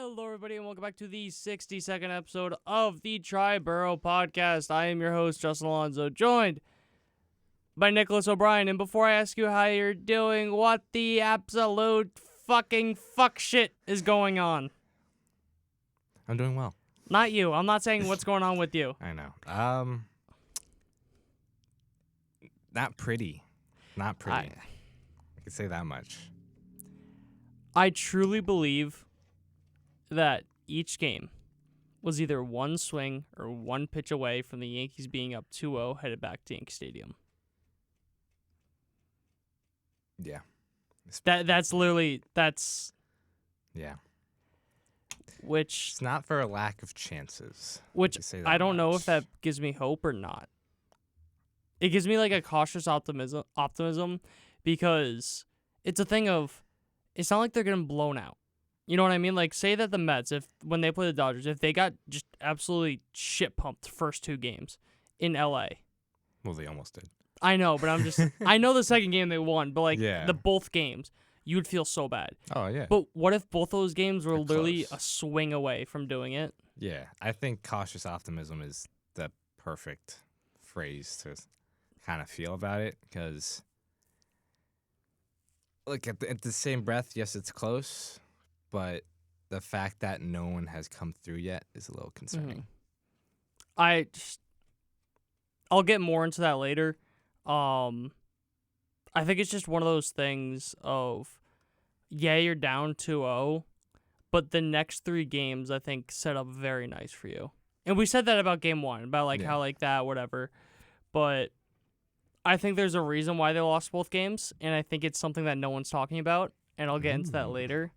Hello, everybody, and welcome back to the 62nd episode of the Triboro Podcast. I am your host, Justin Alonso, joined by Nicholas O'Brien. And before I ask you how you're doing, what the absolute fucking fuck shit is going on? I'm doing well. Not you. I'm not saying what's going on with you. I know. Not pretty. Not pretty. I can say that much. I truly believe that each game was either one swing or one pitch away from the Yankees being up 2-0 headed back to Yankee Stadium. Yeah. That's Yeah. Which it's not for a lack of chances. Which I don't know if that gives me hope or not. It gives me like a cautious optimism because it's a thing of it's not like they're getting blown out. You know what I mean? Like, say that the Mets, when they play the Dodgers, if they got just absolutely shit pumped first two games in LA. Well, they almost did. I know, but I know the second game they won, but like the both games, you would feel so bad. Oh, yeah. But what if both those games were literally a swing away from doing it? Yeah, I think cautious optimism is the perfect phrase to kind of feel about it because, look, at the same breath, yes, it's close. But the fact that no one has come through yet is a little concerning. I'll get more into that later. I think it's just one of those things of, yeah, you're down 2-0, but the next three games, I think, set up very nice for you. And we said that about game one, about how like that, whatever. But I think there's a reason why they lost both games, and I think it's something that no one's talking about, and I'll get into that later.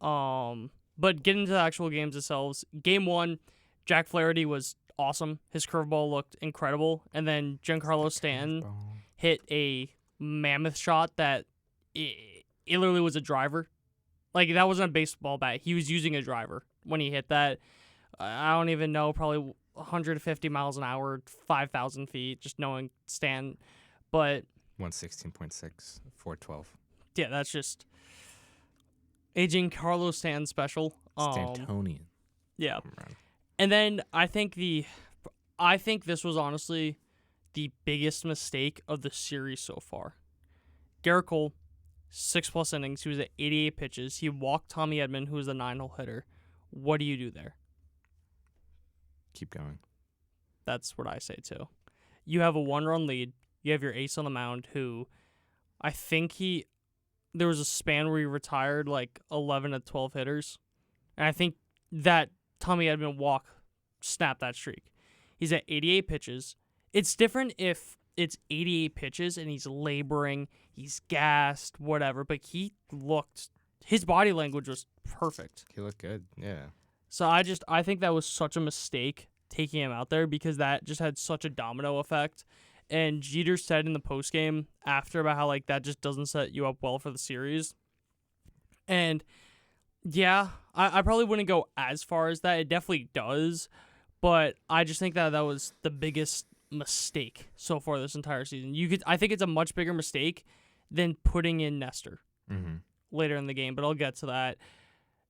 But getting into the actual games themselves, game one, Jack Flaherty was awesome. His curveball looked incredible. And then Giancarlo Stanton hit a mammoth shot that it literally was a driver. Like, that wasn't a baseball bat. He was using a driver when he hit that. I don't even know, probably 150 miles an hour, 5,000 feet, just knowing Stan. But 116.6, 412. Yeah, that's just aging Carlos Stanton special. Stantonian. Yeah. And then I think this was honestly the biggest mistake of the series so far. Garrett Cole, 6+ innings. He was at 88 pitches. He walked Tommy Edman, who was a 9-hole hitter. What do you do there? Keep going. That's what I say too. You have a 1-run lead. You have your ace on the mound, who I think there was a span where he retired like 11 to 12 hitters. And I think that Tommy Edman walk snapped that streak. He's at 88 pitches. It's different if it's 88 pitches and he's laboring, he's gassed, whatever. But his body language was perfect. He looked good, yeah. So I think that was such a mistake taking him out there because that just had such a domino effect. And Jeter said in the postgame after about how like that just doesn't set you up well for the series. And yeah, I probably wouldn't go as far as that. It definitely does. But I just think that was the biggest mistake so far this entire season. I think it's a much bigger mistake than putting in Nestor later in the game, but I'll get to that.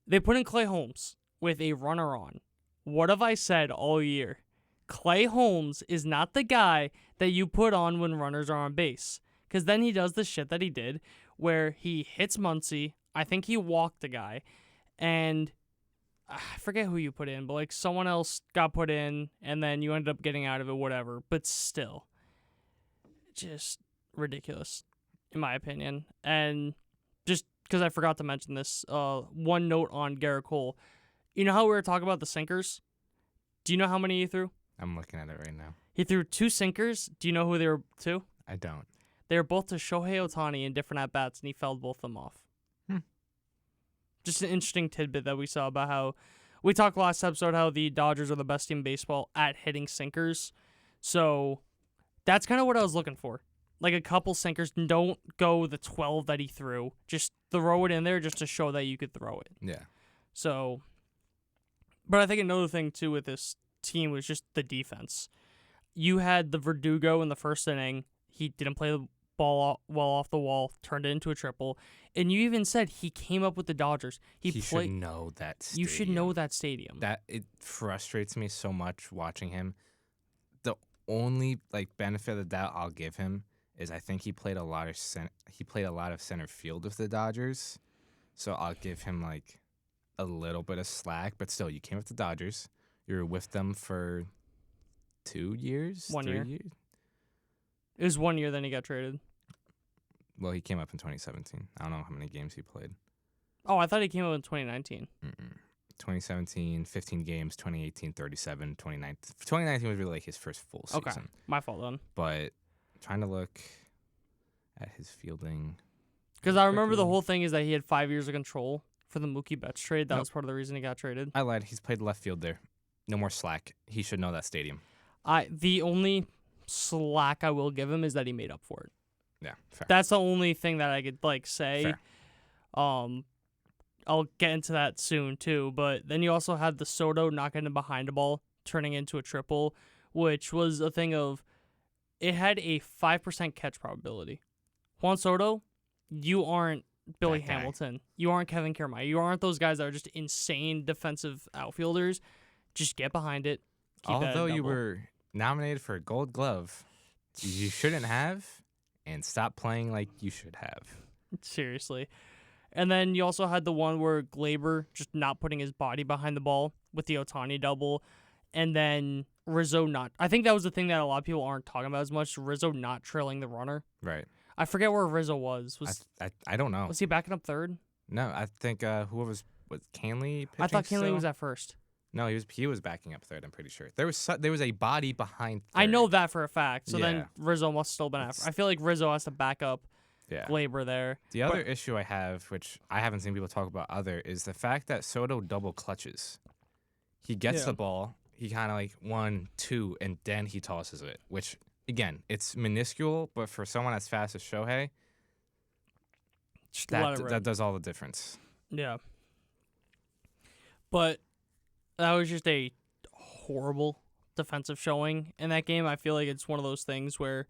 They put in Clay Holmes with a runner on. What have I said all year? Clay Holmes is not the guy that you put on when runners are on base. Because then he does the shit that he did where he hits Muncy. I think he walked the guy. And I forget who you put in, but like someone else got put in and then you ended up getting out of it, whatever. But still, just ridiculous in my opinion. And just because I forgot to mention this, one note on Garrett Cole. You know how we were talking about the sinkers? Do you know how many he threw? I'm looking at it right now. He threw 2 sinkers. Do you know who they were to? I don't. They were both to Shohei Ohtani in different at-bats, and he fouled both of them off. Just an interesting tidbit that we saw about how we talked last episode how the Dodgers are the best team in baseball at hitting sinkers. So that's kind of what I was looking for. Like a couple sinkers. Don't go the 12 that he threw. Just throw it in there just to show that you could throw it. Yeah. So, but I think another thing, too, with this team was just the defense. You had the Verdugo in the first inning. He didn't play well off the wall, turned it into a triple. And you even said he came up with the Dodgers. He should know that stadium. You should know that stadium. That it frustrates me so much watching him. The only benefit of the doubt I'll give him is I think he played a lot of center field with the Dodgers. So I'll give him a little bit of slack, but still, you came with the Dodgers. You were with them for 2 years, 1 3 year. years. It was 1 year, then he got traded. Well, he came up in 2017. I don't know how many games he played. Oh, I thought he came up in 2019. 2017, 15 games. 2018, 37. 2019 was really his first full season. Okay, my fault then. But trying to look at his fielding. Because I remember the whole thing is that he had 5 years of control for the Mookie Betts trade. That was part of the reason he got traded. I lied. He's played left field there. No more slack. He should know that stadium. The only slack I will give him is that he made up for it. Yeah, fair. That's the only thing that I could say. Fair. I'll get into that soon too. But then you also had the Soto knocking him behind the ball, turning into a triple, which was a thing of it had a 5% catch probability. Juan Soto, you aren't Billy Hamilton. You aren't Kevin Kiermaier. You aren't those guys that are just insane defensive outfielders. Just get behind it. Although you were nominated for a Gold Glove, you shouldn't have, and stop playing like you should have. Seriously. And then you also had the one where Glaber just not putting his body behind the ball with the Ohtani double, and then Rizzo not. I think that was the thing that a lot of people aren't talking about as much. Rizzo not trailing the runner. Right. I forget where Rizzo was. I don't know. Was he backing up third? No, I think whoever was Canley pitching I thought Canley still? was at first. No, he was backing up third. I'm pretty sure there was a body behind third. I know that for a fact. So Yeah. then Rizzo must have still been at. I feel like Rizzo has to back up Yeah. Glaber there. The other issue I have, which I haven't seen people talk about is the fact that Soto double clutches. He gets the ball, he kind of 1, 2, and then he tosses it, which, again, it's minuscule, but for someone as fast as Shohei, that does all the difference. Yeah. But that was just a horrible defensive showing in that game. I feel like it's one of those things where,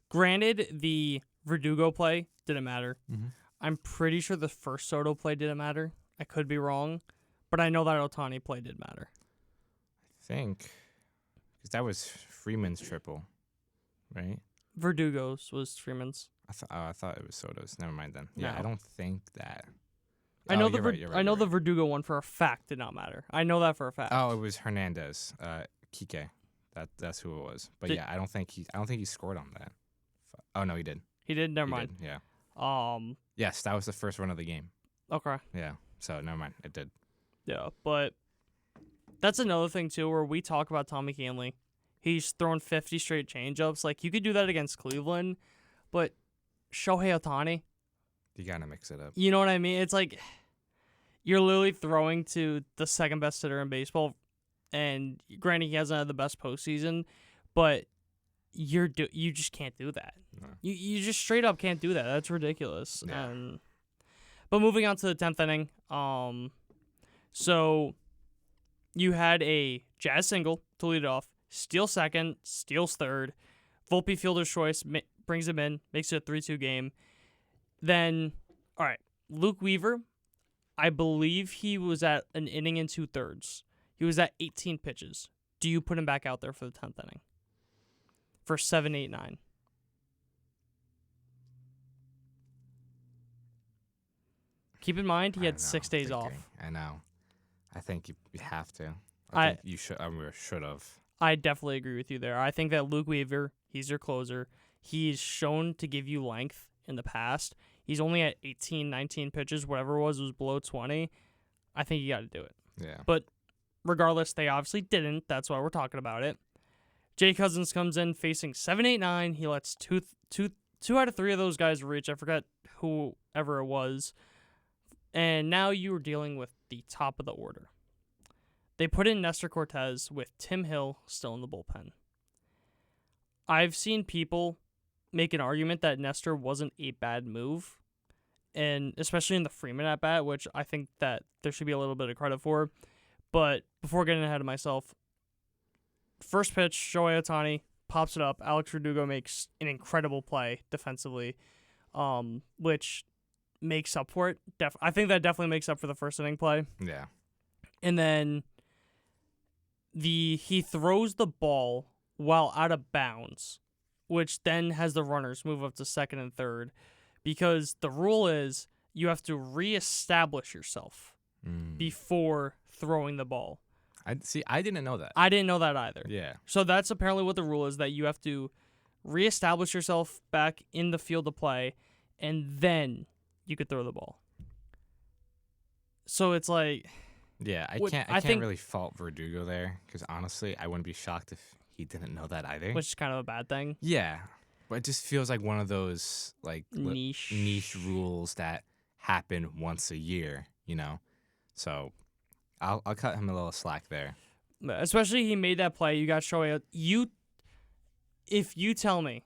granted, the Verdugo play didn't matter. Mm-hmm. I'm pretty sure the first Soto play didn't matter. I could be wrong, but I know that Ohtani play did matter. I think, because that was Freeman's triple, right? Verdugo's was Freeman's. I thought it was Soto's. Never mind then. Yeah, No. I don't think that. I know you're right, I know the Verdugo one for a fact did not matter. I know that for a fact. Oh, it was Hernandez, Kike. That's who it was. But I don't think he scored on that. Oh no, he did. He did. Never mind. Did, yeah. Yes, that was the first run of the game. Okay. Yeah. So never mind. It did. Yeah, but that's another thing too, where we talk about Tommy Kahnle. He's thrown 50 straight changeups. You could do that against Cleveland, but Shohei Ohtani, You gotta mix it up. you know what I mean? It's you're literally throwing to the second best hitter in baseball, and granted he hasn't had the best postseason, but you just can't do that. No. You just straight up can't do that. That's ridiculous. Yeah. But moving on to the 10th inning, so you had a Jazz single to lead it off, steal second, steals third, Volpe fielder's choice brings him in, makes it a 3-2 game. Then, all right, Luke Weaver, I believe he was at an inning and 2/3. He was at 18 pitches. Do you put him back out there for the 10th inning? For 7, 8, 9. Keep in mind, he had 6 days off. I know. I think you have to. I think you should. Should have. I definitely agree with you there. I think that Luke Weaver, he's your closer. He's shown to give you length in the past. He's only at 18, 19 pitches, whatever it was below 20. I think you got to do it. Yeah. But regardless, they obviously didn't. That's why we're talking about it. Jay Cousins comes in facing 7, 8, 9. He lets two out of 3 of those guys reach. I forgot whoever it was. And now you are dealing with the top of the order. They put in Nestor Cortez with Tim Hill still in the bullpen. I've seen people make an argument that Nestor wasn't a bad move, and especially in the Freeman at bat, which I think that there should be a little bit of credit for. But before getting ahead of myself, first pitch, Shohei Ohtani pops it up. Alex Verdugo makes an incredible play defensively, which makes up for it. I think that definitely makes up for the first inning play. Yeah. And then he throws the ball while out of bounds, which then has the runners move up to second and third, because the rule is you have to reestablish yourself before throwing the ball. I didn't know that. I didn't know that either. Yeah. So that's apparently what the rule is, that you have to reestablish yourself back in the field of play, and then you could throw the ball. So it's like... Yeah, I can't really fault Verdugo there, because honestly, I wouldn't be shocked if he didn't know that either. Which is kind of a bad thing. Yeah, but it just feels like one of those like niche rules that happen once a year, you know? So I'll cut him a little slack there. Especially he made that play. You got Shohei. If you tell me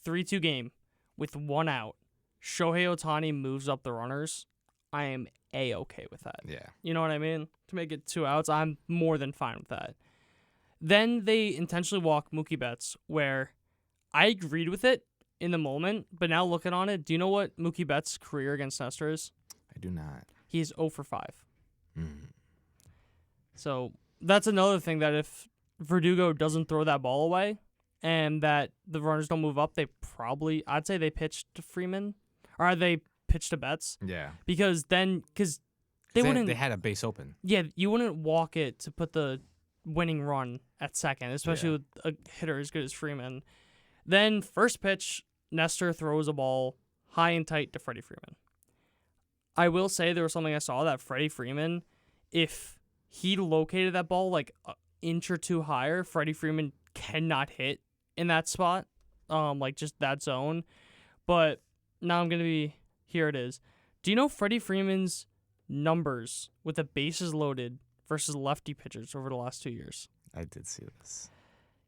3-2 game with one out, Shohei Ohtani moves up the runners, I am A-okay with that. Yeah. You know what I mean? To make it 2 outs, I'm more than fine with that. Then they intentionally walk Mookie Betts, where I agreed with it in the moment, but now looking on it, do you know what Mookie Betts' career against Nestor is? I do not. He's 0 for 5. Mm. So that's another thing, that if Verdugo doesn't throw that ball away and that the runners don't move up, I'd say they pitched to Freeman, or they pitched to Betts. Yeah. Because they had a base open. Yeah, you wouldn't walk it to put the winning run at second, especially with a hitter as good as Freeman. Then first pitch, Nestor throws a ball high and tight to Freddie Freeman. I will say there was something I saw that Freddie Freeman, if he located that ball like an inch or two higher, Freddie Freeman cannot hit in that spot, like just that zone. But now here it is. Do you know Freddie Freeman's numbers with the bases loaded versus lefty pitchers over the last 2 years? I did see this.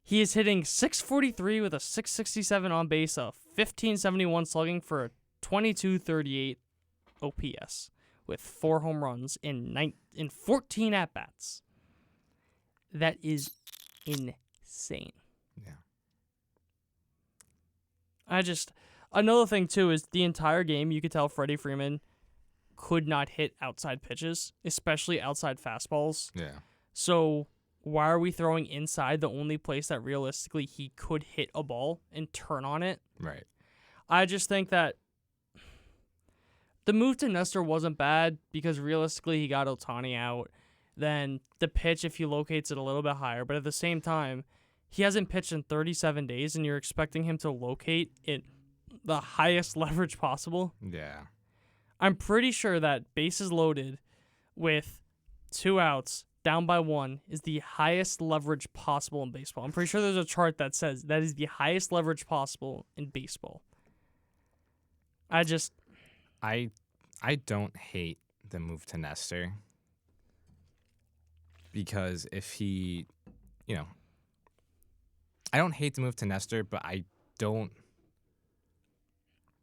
He is hitting .643 with a .667 on base, a .1571 slugging for a .2238 OPS with 4 home runs in 14 at-bats. That is insane. Yeah. Another thing, too, is the entire game, you could tell Freddie Freeman could not hit outside pitches, especially outside fastballs. Yeah. So why are we throwing inside the only place that realistically he could hit a ball and turn on it? Right. I just think that the move to Nestor wasn't bad, because realistically he got Ohtani out. Then the pitch, if he locates it a little bit higher, but at the same time, he hasn't pitched in 37 days, and you're expecting him to locate it the highest leverage possible. Yeah. I'm pretty sure that bases loaded with 2 outs, down by 1, is the highest leverage possible in baseball. I'm pretty sure there's a chart that says that is the highest leverage possible in baseball. I don't hate the move to Nestor, because if he, I don't hate the move to Nestor, but I don't.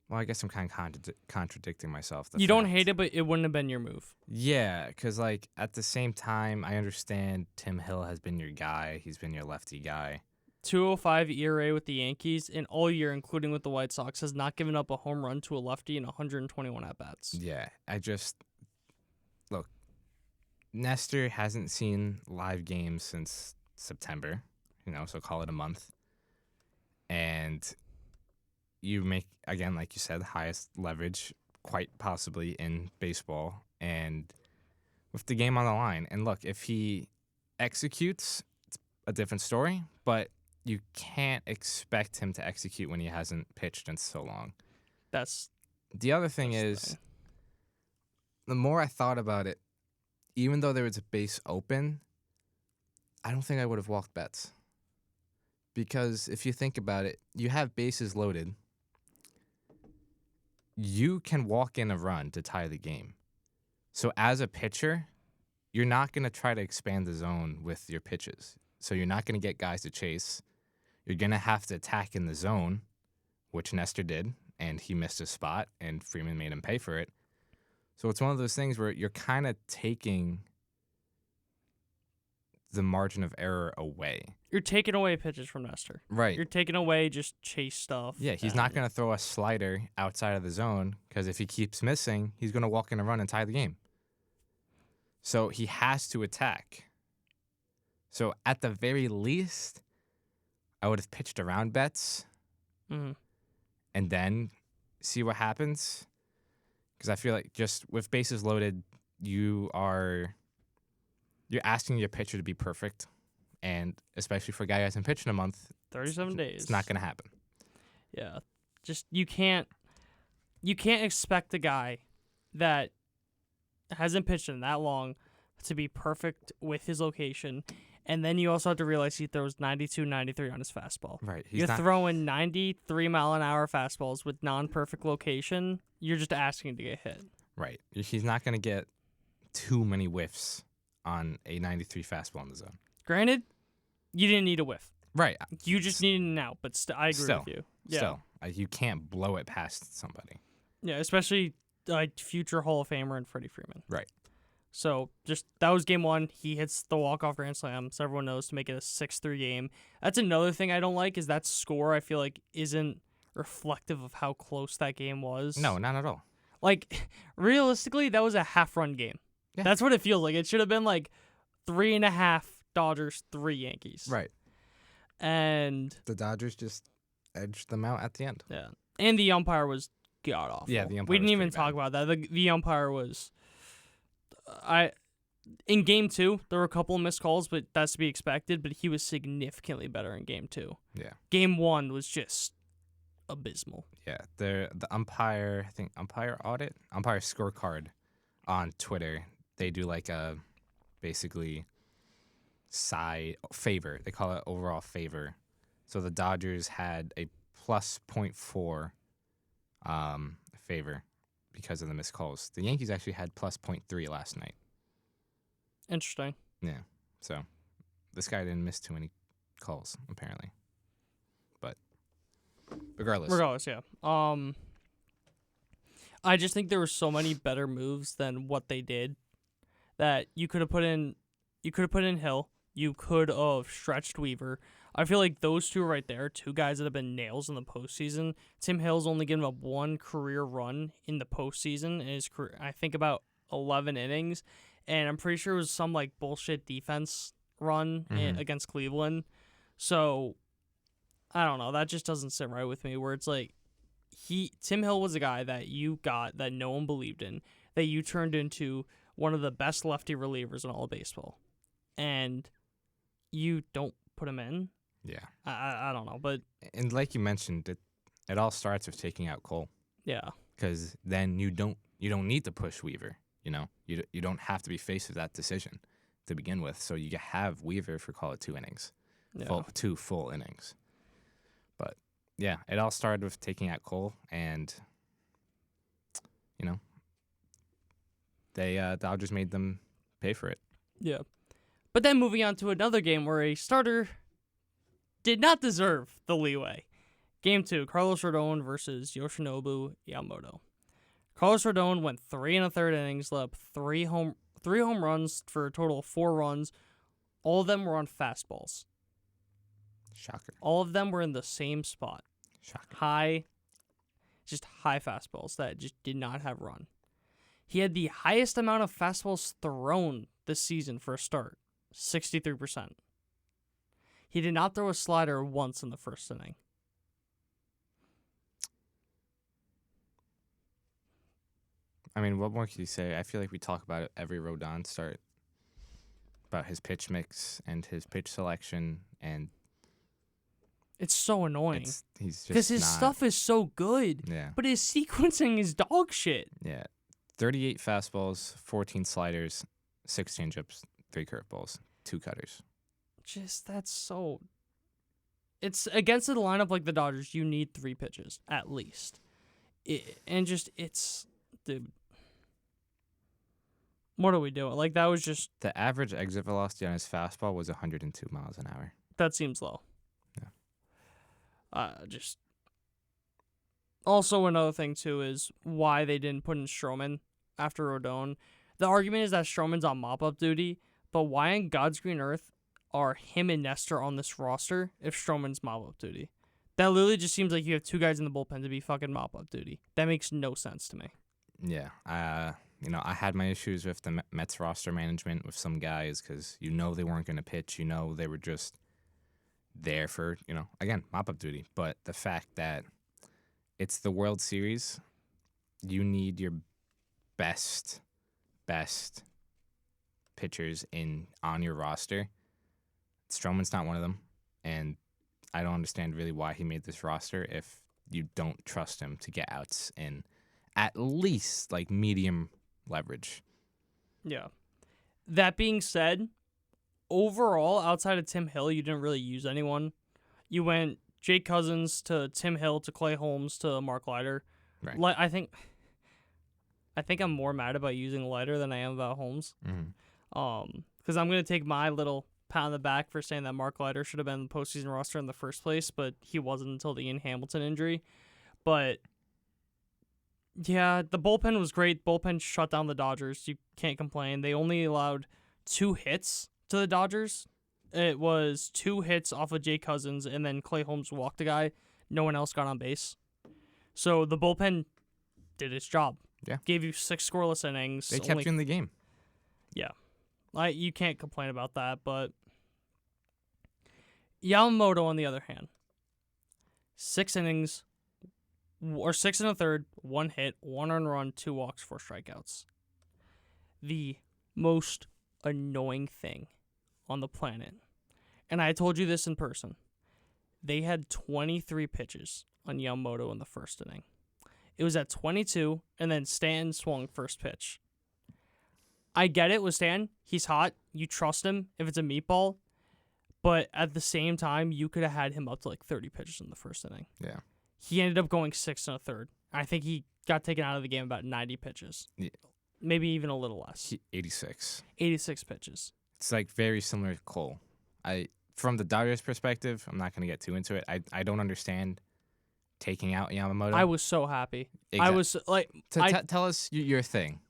Well, I guess I'm kind of contradicting myself. You don't hate it, but it wouldn't have been your move. Yeah, because at the same time, I understand Tim Hill has been your guy. He's been your lefty guy. 2.05 ERA with the Yankees, and all year, including with the White Sox, has not given up a home run to a lefty in 121 at-bats. Yeah, look, Nestor hasn't seen live games since September, so call it a month. And you make, again, like you said, the highest leverage quite possibly in baseball, and with the game on the line. And look, if he executes, it's a different story, but you can't expect him to execute when he hasn't pitched in so long. The other thing is, the more I thought about it, even though there was a base open, I don't think I would have walked Betts. Because if you think about it, you have bases loaded. You can walk in a run to tie the game. So as a pitcher, you're not going to try to expand the zone with your pitches. So you're not going to get guys to chase. You're going to have to attack in the zone, which Nestor did, and he missed his spot, and Freeman made him pay for it. So it's one of those things where you're kind of taking the margin of error away. You're taking away pitches from Nestor. Right. You're taking away just chase stuff. Yeah, he's not going to throw a slider outside of the zone because if he keeps missing, he's going to walk in a run and tie the game. So he has to attack. So at the very least, I would have pitched around bets and then see what happens. Because I feel like just with bases loaded, you're asking your pitcher to be perfect. And especially for a guy who hasn't pitched in a month, 37 days. It's not going to happen. Yeah. Just you can't expect a guy that hasn't pitched in that long to be perfect with his location. And then you also have to realize he throws 92, 93 on his fastball. Right. You're throwing 93-mile-an-hour fastballs with non-perfect location. You're just asking to get hit. Right. He's not going to get too many whiffs on a 93 fastball in the zone. Granted, you didn't need a whiff. Right. You just needed an out, but I agree with you. Yeah. Still, you can't blow it past somebody. Yeah, especially future Hall of Famer and Freddie Freeman. Right. So that was game one. He hits the walk-off grand slam, so everyone knows, to make it a 6-3 game. That's another thing I don't like, is that score I feel like isn't reflective of how close that game was. No, not at all. Like, realistically, that was a half-run game. Yeah. That's what it feels like. It should have been like 3.5 Dodgers, 3 Yankees. Right. And the Dodgers just edged them out at the end. Yeah. And the umpire was god-awful. Yeah, the umpire We didn't was even talk about that. The umpire was... In game 2, there were a couple of missed calls, but that's to be expected, but he was significantly better in game 2. Yeah. Game 1 was just abysmal. Yeah. The umpire, I think umpire scorecard on Twitter, they do like a basically side favor. They call it overall favor. So the Dodgers had a plus 0.4 favor because of the missed calls. The Yankees actually had plus 0.3 last night. Interesting. Yeah. So this guy didn't miss too many calls, apparently. But regardless, yeah. I just think there were so many better moves than what they did that you could have put in Hill. You could have stretched Weaver. I feel like those two right there, 2 guys that have been nails in the postseason. Tim Hill's only given up 1 career run in the postseason in his career. I think about 11 innings, and I'm pretty sure it was some like bullshit defense run against Cleveland. So I don't know. That just doesn't sit right with me. Where it's like Tim Hill was a guy that you got that no one believed in, that you turned into one of the best lefty relievers in all of baseball, and you don't put him in. Yeah. I don't know, but and like you mentioned, it all starts with taking out Cole. Yeah. Because then you don't need to push Weaver. You know, you don't have to be faced with that decision to begin with. So you have Weaver for call it 2 innings, 2 full innings. But yeah, it all started with taking out Cole, and you know, Dodgers made them pay for it. Yeah. But then moving on to another game where a starter did not deserve the leeway. Game 2, Carlos Rodon versus Yoshinobu Yamamoto. Carlos Rodon went 3 1/3 innings, let up 3 home runs for a total of 4 runs. All of them were on fastballs. Shocker. All of them were in the same spot. Shocker. High fastballs that just did not have run. He had the highest amount of fastballs thrown this season for a start, 63%. He did not throw a slider once in the first inning. I mean, what more can you say? I feel like we talk about it every Rodon start, about his pitch mix and his pitch selection, and it's so annoying. He's just because his stuff is so good. Yeah. But his sequencing is dog shit. Yeah. 38 fastballs, 14 sliders, 6 changeups, 3 curveballs, 2 cutters. That's so... It's against the lineup like the Dodgers, you need 3 pitches, at least. Dude. What are we doing? Like, that was just... The average exit velocity on his fastball was 102 miles an hour. That seems low. Yeah. Also, another thing, too, is why they didn't put in Stroman after Rodon. The argument is that Stroman's on mop-up duty, but why on God's green earth are him and Nestor on this roster if Stroman's mop-up duty. That literally just seems like you have two guys in the bullpen to be fucking mop-up duty. That makes no sense to me. Yeah. I had my issues with the Mets roster management with some guys because they weren't going to pitch. They were just there for, again, mop-up duty. But the fact that it's the World Series, you need your best pitchers on your roster. Stroman's not one of them, and I don't understand really why he made this roster if you don't trust him to get outs in at least like medium leverage. Yeah. That being said, overall, outside of Tim Hill, you didn't really use anyone. You went Jake Cousins to Tim Hill to Clay Holmes to Mark Leiter. Right. I think I'm more mad about using Leiter than I am about Holmes. Mm-hmm. Because I'm gonna take my little pat on the back for saying that Mark Leiter should have been in the postseason roster in the first place, but he wasn't until the Ian Hamilton injury. But yeah, the bullpen was great. Bullpen shut down the Dodgers. You can't complain. They only allowed 2 hits to the Dodgers. It was 2 hits off of Jake Cousins, and then Clay Holmes walked a guy. No one else got on base. So the bullpen did its job. Yeah. Gave you 6 scoreless innings. They kept you in the game. Yeah. You can't complain about that, but Yamamoto, on the other hand, 6 innings, or 6 1/3, 1 hit, 1 earned run, 2 walks, 4 strikeouts. The most annoying thing on the planet, and I told you this in person, they had 23 pitches on Yamamoto in the first inning. It was at 22, and then Stan swung first pitch. I get it with Stan. He's hot. You trust him if it's a meatball. But at the same time, you could have had him up to like 30 pitches in the first inning. Yeah. He ended up going 6 1/3. I think he got taken out of the game about 90 pitches. Yeah. Maybe even a little less. 86. 86 pitches. It's like very similar to Cole. From the Dodgers' perspective, I'm not going to get too into it. I don't understand taking out Yamamoto. I was so happy. I was like... Tell us your thing.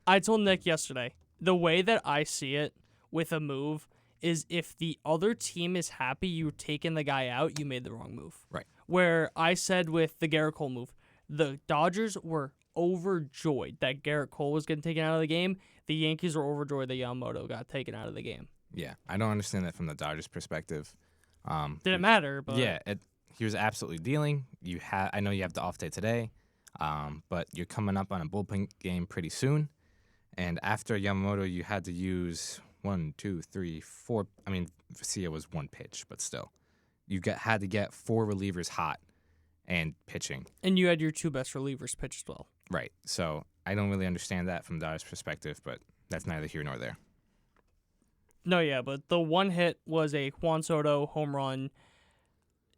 I told Nick yesterday, the way that I see it with a move is if the other team is happy you're taking the guy out, you made the wrong move. Right. Where I said with the Garrett Cole move, the Dodgers were overjoyed that Garrett Cole was getting taken out of the game. The Yankees were overjoyed that Yamamoto got taken out of the game. Yeah, I don't understand that from the Dodgers' perspective. Didn't matter, but... Yeah, he was absolutely dealing. I know you have the off day today, but you're coming up on a bullpen game pretty soon. And after Yamamoto, you had to use 1, 2, 3, 4. I mean, Vesia was 1 pitch, but still. Had to get 4 relievers hot and pitching. And you had your 2 best relievers pitch as well. Right. So I don't really understand that from Dodgers' perspective, but that's neither here nor there. No, yeah, but the 1 hit was a Juan Soto home run.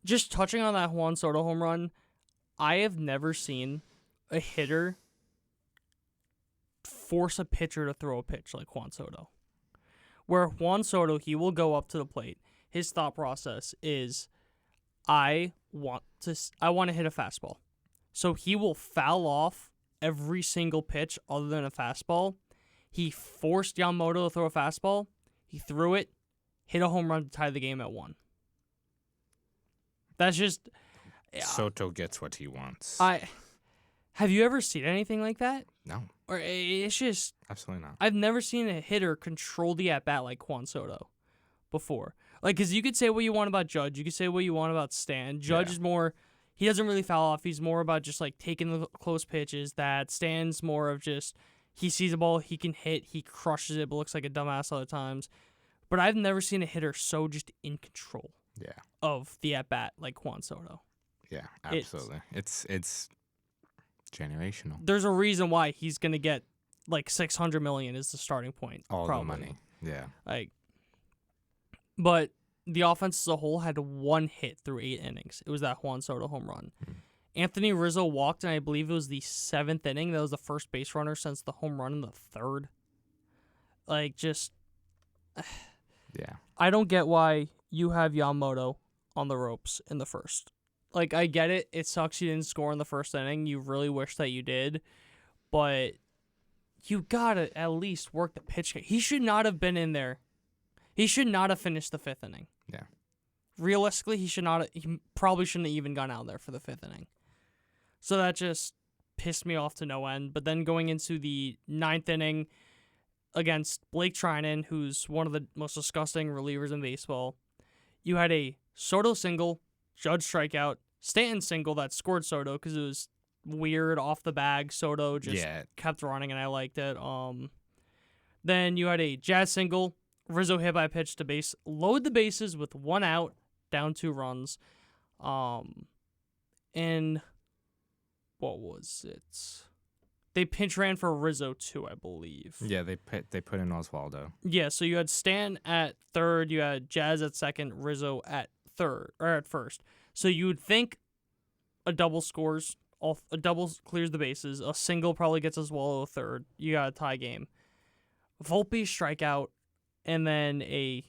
Just touching on that Juan Soto home run, I have never seen a hitter force a pitcher to throw a pitch like Juan Soto. Where Juan Soto, he will go up to the plate. His thought process is, I want to hit a fastball. So he will foul off every single pitch other than a fastball. He forced Yamamoto to throw a fastball. He threw it, hit a home run to tie the game at 1. That's just... Soto gets what he wants. Have you ever seen anything like that? No. Or it's just... Absolutely not. I've never seen a hitter control the at-bat like Juan Soto before. Like, because you could say what you want about Judge. You could say what you want about Stan. Judge is more... He doesn't really foul off. He's more about just, like, taking the close pitches. That Stan's more of just... He sees a ball, he can hit, he crushes it, but looks like a dumbass other times. But I've never seen a hitter so just in control of the at-bat like Juan Soto. Yeah, absolutely. It's generational. There's a reason why he's going to get like $600 million is the starting point. All probably. the money. Yeah. But the offense as a whole had 1 hit through 8 innings. It was that Juan Soto home run. Anthony Rizzo walked, and I believe it was the 7th inning. That was the first base runner since the home run in the 3rd. Yeah. I don't get why you have Yamamoto on the ropes in the first. I get it. It sucks you didn't score in the first inning. You really wish that you did. But you got to at least work the pitch. He should not have been in there. He should not have finished the 5th inning. Yeah. Realistically, he probably shouldn't have even gone out there for the 5th inning. So that just pissed me off to no end. But then going into the 9th inning against Blake Trinan, who's one of the most disgusting relievers in baseball, you had a Soto single, Judge strikeout, Stanton single that scored Soto because it was weird off the bag. Soto just kept running, and I liked it. Then you had a Jazz single, Rizzo hit by a pitch to base, load the bases with 1 out, down 2 runs. And what was it? They pinch ran for Rizzo too, I believe. Yeah, they put in Oswaldo. Yeah, so you had Stan at 3rd, you had Jazz at 2nd, Rizzo at 3rd or at 1st. So you would think a double scores, a double clears the bases, a single probably gets Oswaldo a 3rd. You got a tie game. Volpe strikeout, and then a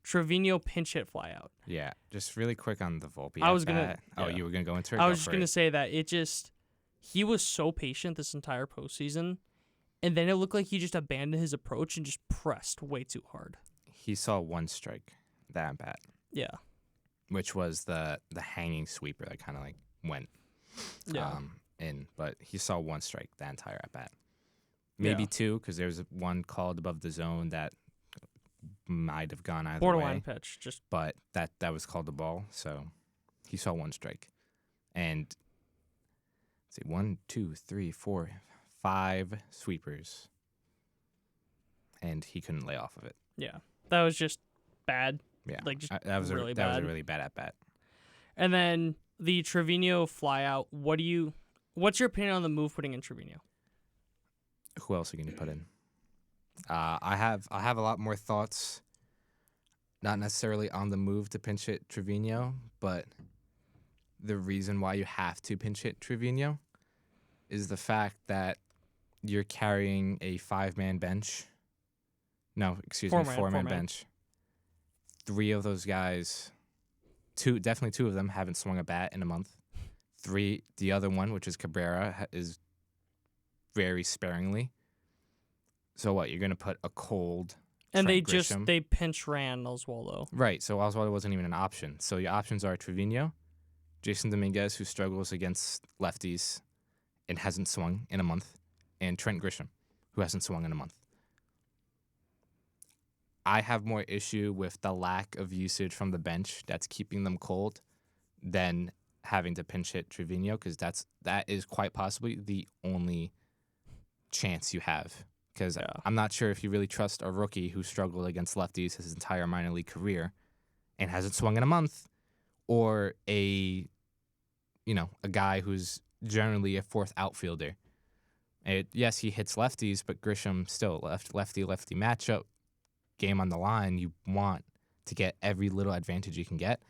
Trevino pinch hit fly out. Yeah, just really quick on the Volpe. You were gonna go into it. I was just gonna say that he was so patient this entire postseason, and then it looked like he just abandoned his approach and just pressed way too hard. He saw 1 strike that at bat. Yeah, which was the hanging sweeper that kind of like went in, but he saw 1 strike that entire at bat. Maybe 2, because there was 1 called above the zone that might have gone either borderline way. Pitch, but that was called the ball, so he saw 1 strike. And let's see, 1, 2, 3, 4, 5 sweepers, and he couldn't lay off of it. Yeah, that was just bad. Yeah, like just that was really that bad. was a really bad at bat. And then the Trevino flyout. What's your opinion on the move putting in Trevino? Who else are you going to put in? I have a lot more thoughts, not necessarily on the move to pinch hit Trevino, but the reason why you have to pinch hit Trevino is the fact that you're carrying a 5-man bench. No, excuse me, 4-man bench. 3 of those guys, definitely 2 of them haven't swung a bat in a month. The other one, which is Cabrera, is very sparingly. So what? You're gonna put a cold. And Trent Grisham. they pinch ran Oswaldo. Right. So Oswaldo wasn't even an option. So your options are Trevino, Jason Dominguez, who struggles against lefties and hasn't swung in a month, and Trent Grisham, who hasn't swung in a month. I have more issue with the lack of usage from the bench that's keeping them cold than having to pinch hit Trevino, because that is quite possibly the only chance you have. Because I'm not sure if you really trust a rookie who struggled against lefties his entire minor league career and hasn't swung in a month, or a guy who's generally a 4th outfielder. Yes, he hits lefties, but Grisham still lefty matchup, game on the line. You want to get every little advantage you can get.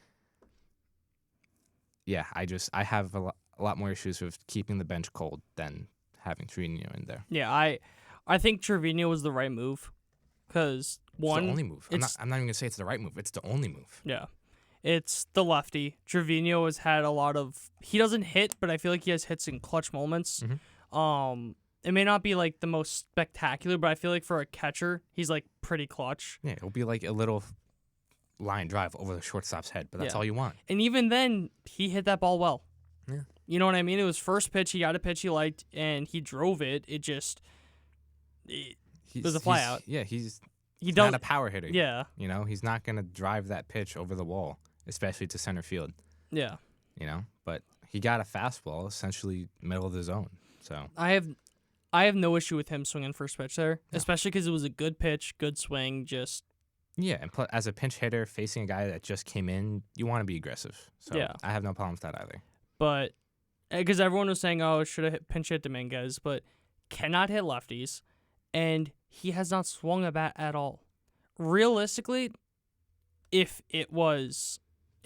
Yeah, I have a lot more issues with keeping the bench cold than having Trevino in there. Yeah, I think Trevino was the right move, because it's the only move. I'm not even gonna say it's the right move. It's the only move. Yeah, it's the lefty. Trevino has had a lot of. He doesn't hit, but I feel like he has hits in clutch moments. Mm-hmm. It may not be like the most spectacular, but I feel like for a catcher, he's like pretty clutch. Yeah, it'll be like a little line drive over the shortstop's head, but that's all you want. And even then, he hit that ball well. Yeah, you know what I mean. It was first pitch. He got a pitch he liked, and he drove it. It was a flyout. Yeah, he's He not a power hitter. Yeah. You know, he's not going to drive that pitch over the wall, especially to center field. Yeah. You know, but he got a fastball, essentially middle of the zone. So I have no issue with him swinging first pitch there, especially because it was a good pitch, good swing, just. Yeah, and as a pinch hitter facing a guy that just came in, you want to be aggressive. So I have no problem with that either. But because everyone was saying, oh, should have pinch hit Dominguez, but cannot hit lefties, and he has not swung a bat at all. Realistically, if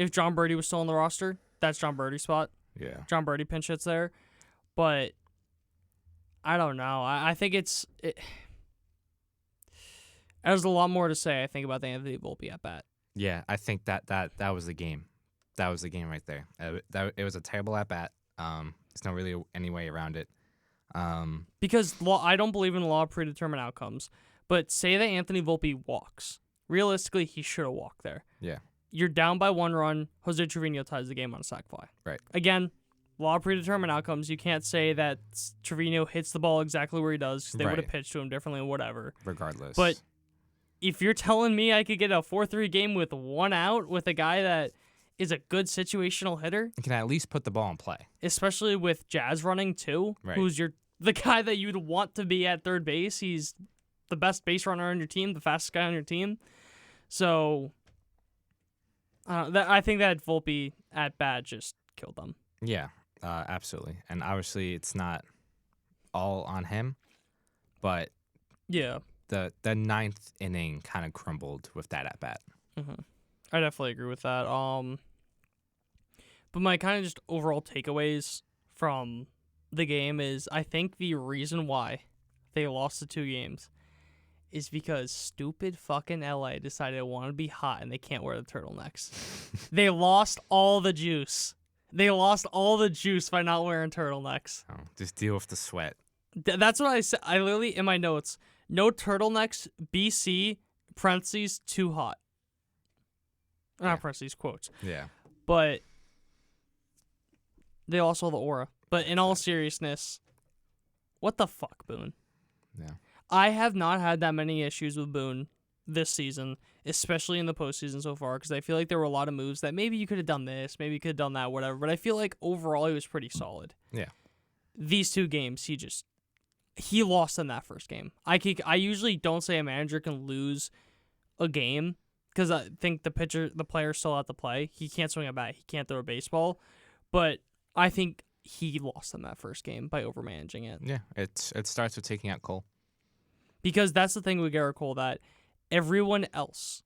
John Birdie was still on the roster, that's John Birdie's spot. Yeah. John Birdie pinch hits there. But I don't know. I think there's a lot more to say, I think, about the Anthony Volpe at bat. Yeah, I think that was the game. That was the game right there. It was a terrible at bat. There's not really any way around it. Because I don't believe in the law of predetermined outcomes. But say that Anthony Volpe walks, realistically, he should have walked there. Yeah. You're down by 1 run. Jose Trevino ties the game on a sac fly. Right. Again, a lot of predetermined outcomes. You can't say that Trevino hits the ball exactly where he does, 'cause they would have pitched to him differently and whatever. Regardless. But if you're telling me I could get a 4-3 game with 1 out with a guy that is a good situational hitter, you can at least put the ball in play. especially with Jazz running too, Right. who's the guy that you'd want to be at third base. He's the best base runner on your team, the fastest guy on your team. So I think that Volpe at bat just killed them. Yeah, absolutely. And obviously it's not all on him, but Yeah. the 9th inning kind of crumbled with that at bat. Mm-hmm. I definitely agree with that. But my kind of just overall takeaways from the game is I think the reason why they lost the 2 games is because stupid fucking LA decided they want to be hot and they can't wear the turtlenecks. They lost all the juice. They lost all the juice by not wearing turtlenecks. Oh, just deal with the sweat. That's what I said. I literally, in my notes, no turtlenecks, BC, parentheses, too hot. Not parentheses, quotes. Yeah. But they also have the aura. But in all seriousness, what the fuck, Boone? Yeah. I have not had that many issues with Boone this season, especially in the postseason so far, because I feel like there were a lot of moves that maybe you could have done this, maybe you could have done that, whatever. But I feel like overall he was pretty solid. Yeah. These 2 games, he lost in that first game. I usually don't say a manager can lose a game because I think the player's still out to play. He can't swing a bat. He can't throw a baseball. But I think he lost in that first game by overmanaging it. Yeah, it starts with taking out Cole. Because that's the thing with Garrett Cole, that everyone else,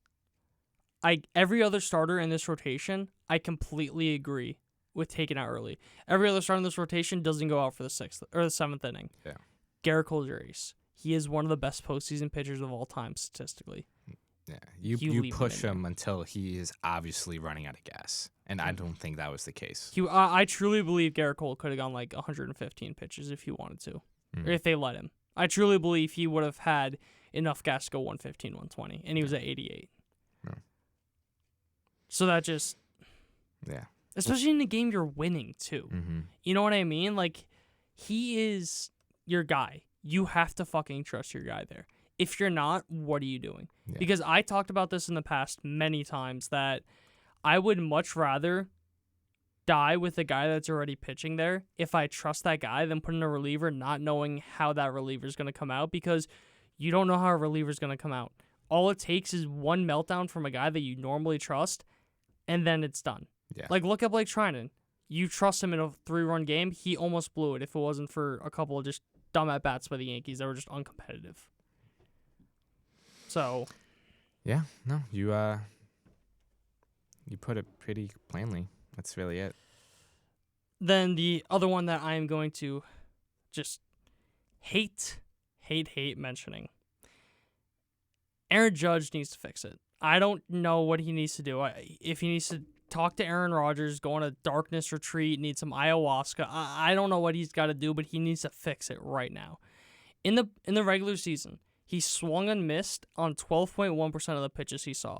every other starter in this rotation, I completely agree with taking out early. Every other starter in this rotation doesn't go out for the 6th or the 7th inning. Yeah. Garrett Cole's your ace. He is one of the best postseason pitchers of all time statistically. Yeah, you push him until he is obviously running out of gas, and I don't think that was the case. I truly believe Garrett Cole could have gone like 115 pitches if he wanted to, or if they let him. I truly believe he would have had enough gas to go 115, 120, and he was at 88. Yeah. So that just, especially in the game you're winning too. Mm-hmm. You know what I mean? Like, he is your guy. You have to fucking trust your guy there. If you're not, what are you doing? Yeah. Because I talked about this in the past many times that I would much rather die with the guy that's already pitching there if I trust that guy than put in a reliever not knowing how that reliever is going to come out, because you don't know how a reliever is going to come out. All it takes is one meltdown from a guy that you normally trust, and then it's done. Yeah. Like, look at Blake Trinan. You trust him in a 3-run game. He almost blew it if it wasn't for a couple of just dumb at-bats by the Yankees that were just uncompetitive. So, yeah, no, you put it pretty plainly. That's really it. Then the other one that I am going to just hate mentioning. Aaron Judge needs to fix it. I don't know what he needs to do. If he needs to talk to Aaron Rodgers, go on a darkness retreat, need some ayahuasca. I don't know what he's got to do, but he needs to fix it right now. In the regular season, he swung and missed on 12.1% of the pitches he saw.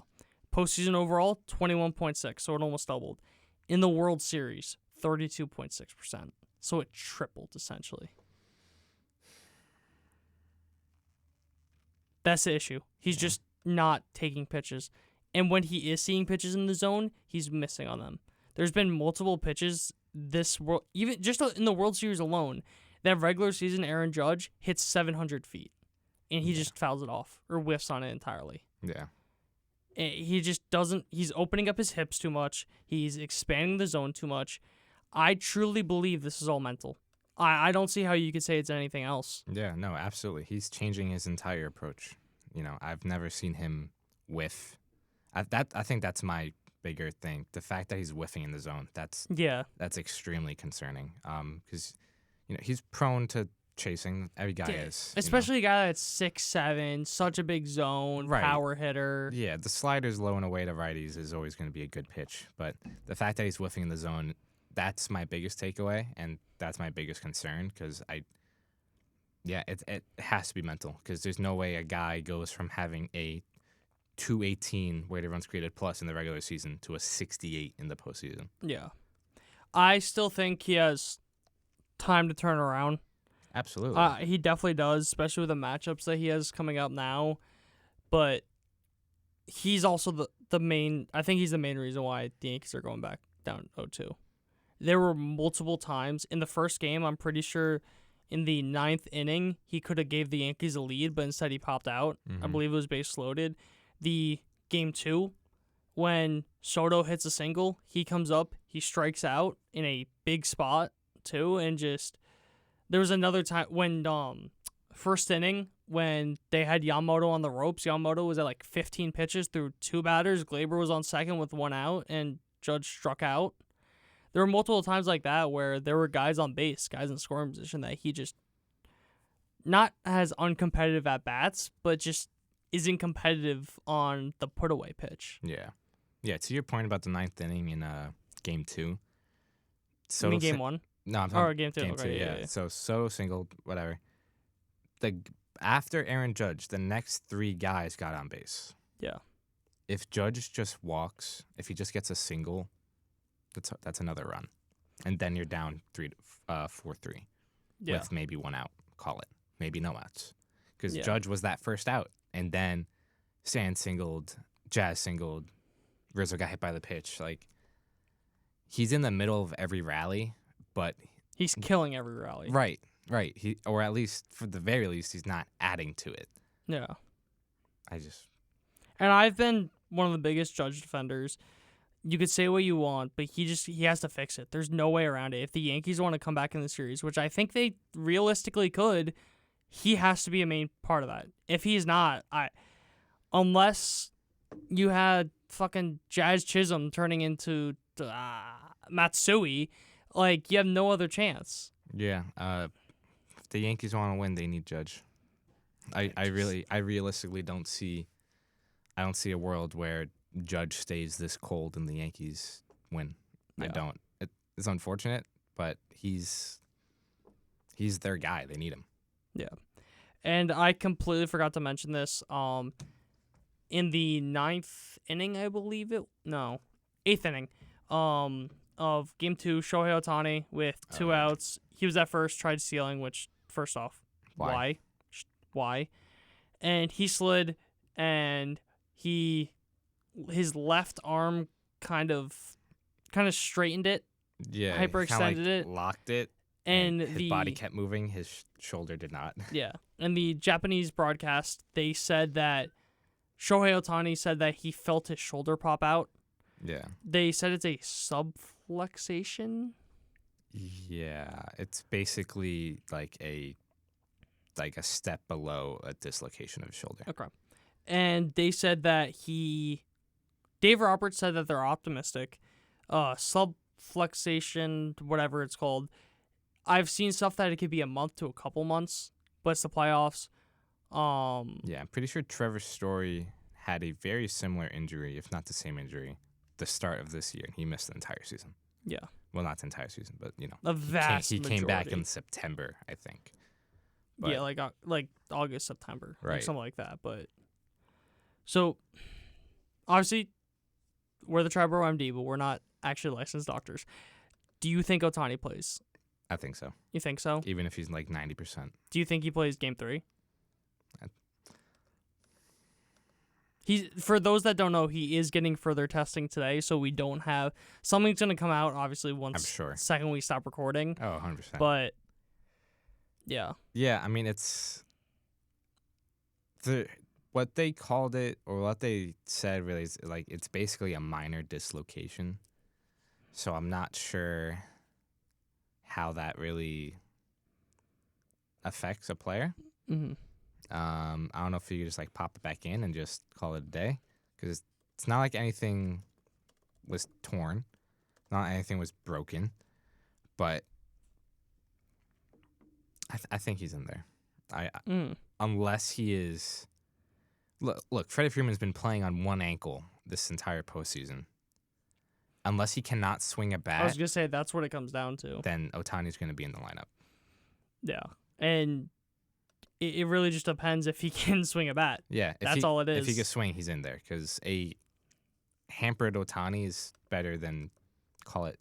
Postseason overall, 21.6%, so it almost doubled. In the World Series, 32.6%, so it tripled essentially. That's the issue. He's just not taking pitches. And when he is seeing pitches in the zone, he's missing on them. There's been multiple pitches even just in the World Series alone, that regular season Aaron Judge hits 700 feet. And he just fouls it off or whiffs on it entirely. Yeah. He just doesn't. He's opening up his hips too much. He's expanding the zone too much. I truly believe this is all mental. I don't see how you could say it's anything else. Yeah, no, absolutely. He's changing his entire approach. You know, I've never seen him whiff. I think that's my bigger thing. The fact that he's whiffing in the zone, that's extremely concerning. Because he's prone to chasing. Every guy is. Especially a guy that's 6'7", such a big zone, power hitter. Yeah, the sliders low and away to righties is always going to be a good pitch. But the fact that he's whiffing in the zone, that's my biggest takeaway, and that's my biggest concern because it has to be mental because there's no way a guy goes from having a 218 weighted runs created plus in the regular season to a 68 in the postseason. Yeah. I still think he has time to turn around. Absolutely. He definitely does, especially with the matchups that he has coming up now. But he's also the main. I think he's the main reason why the Yankees are going back down 0-2. There were multiple times in the first game. I'm pretty sure in the 9th inning he could have gave the Yankees a lead, but instead he popped out. I believe it was base loaded. The game 2, when Soto hits a single, he comes up, he strikes out in a big spot too, and just there was another time when first inning when they had Yamamoto on the ropes. Yamamoto was at like 15 pitches through 2 batters. Glaber was on second with 1 out, and Judge struck out. There were multiple times like that where there were guys on base, guys in scoring position that he just not as uncompetitive at bats, but just isn't competitive on the put away pitch. Yeah. Yeah, to your point about the 9th inning in game 2. You mean game 1? No, I'm talking game 2. Game Okay, 2, yeah. So Soto singled, whatever. After Aaron Judge, the next 3 guys got on base. Yeah. If Judge just walks, if he just gets a single, that's another run. And then you're down 4-3 with maybe 1 out. Call it. Maybe no outs. Because Judge was that first out. And then Sand singled, Jazz singled, Rizzo got hit by the pitch. Like, he's in the middle of every rally, but he's killing every rally. Right. Or at least, for the very least, he's not adding to it. Yeah. And I've been one of the biggest Judge defenders. You could say what you want, but he has to fix it. There's no way around it. If the Yankees want to come back in the series, which I think they realistically could, he has to be a main part of that. If he's not, unless you had fucking Jazz Chisholm turning into Matsui, like, you have no other chance. Yeah. If the Yankees want to win, they need Judge. I realistically don't see a world where Judge stays this cold and the Yankees win. Yeah. I don't. It's unfortunate, but he's their guy. They need him. Yeah. And I completely forgot to mention this. In the 9th inning, I believe it. No, 8th inning. Of game 2, Shohei Ohtani with 2 outs. He was at first, tried stealing, which, first off, why? And he slid, and his left arm kind of straightened it. Yeah, hyperextended it, locked it, and his body kept moving. His shoulder did not. Yeah, and the Japanese broadcast, they said that Shohei Ohtani said that he felt his shoulder pop out. Yeah, they said it's a subluxation. Yeah, it's basically like a step below a dislocation of his shoulder. Okay. And they said that Dave Roberts said that they're optimistic. Subluxation, whatever it's called. I've seen stuff that it could be a month to a couple months, but it's the playoffs. Yeah, I'm pretty sure Trevor Story had a very similar injury, if not the same injury, the start of this year, and he missed the entire season. Yeah. Well, not the entire season, but, a vast he came back in September, I think. But, yeah, like August, September, right, something like that. But so obviously we're the Triboro MD, but we're not actually licensed doctors. Do you think Ohtani plays? I think so. You think so? Even if he's like 90%. Do you think he plays game 3? For those that don't know, he is getting further testing today, so we don't have something's going to come out obviously once I'm sure. Second we stop recording. Oh, 100%. But yeah. Yeah, I mean, it's what they called it, or what they said really is like it's basically a minor dislocation. So I'm not sure how that really affects a player. Mm-hmm. I don't know if you could just like pop it back in and just call it a day, because it's not like anything was torn, not anything was broken, but I think he's in there. Unless he is. Look, Freddie Freeman's been playing on one ankle this entire postseason. Unless he cannot swing a bat, I was gonna say that's what it comes down to. Then Ohtani's going to be in the lineup. Yeah, and it really just depends if he can swing a bat. Yeah, That's all it is. If he can swing, he's in there because a hampered Ohtani is better than, call it,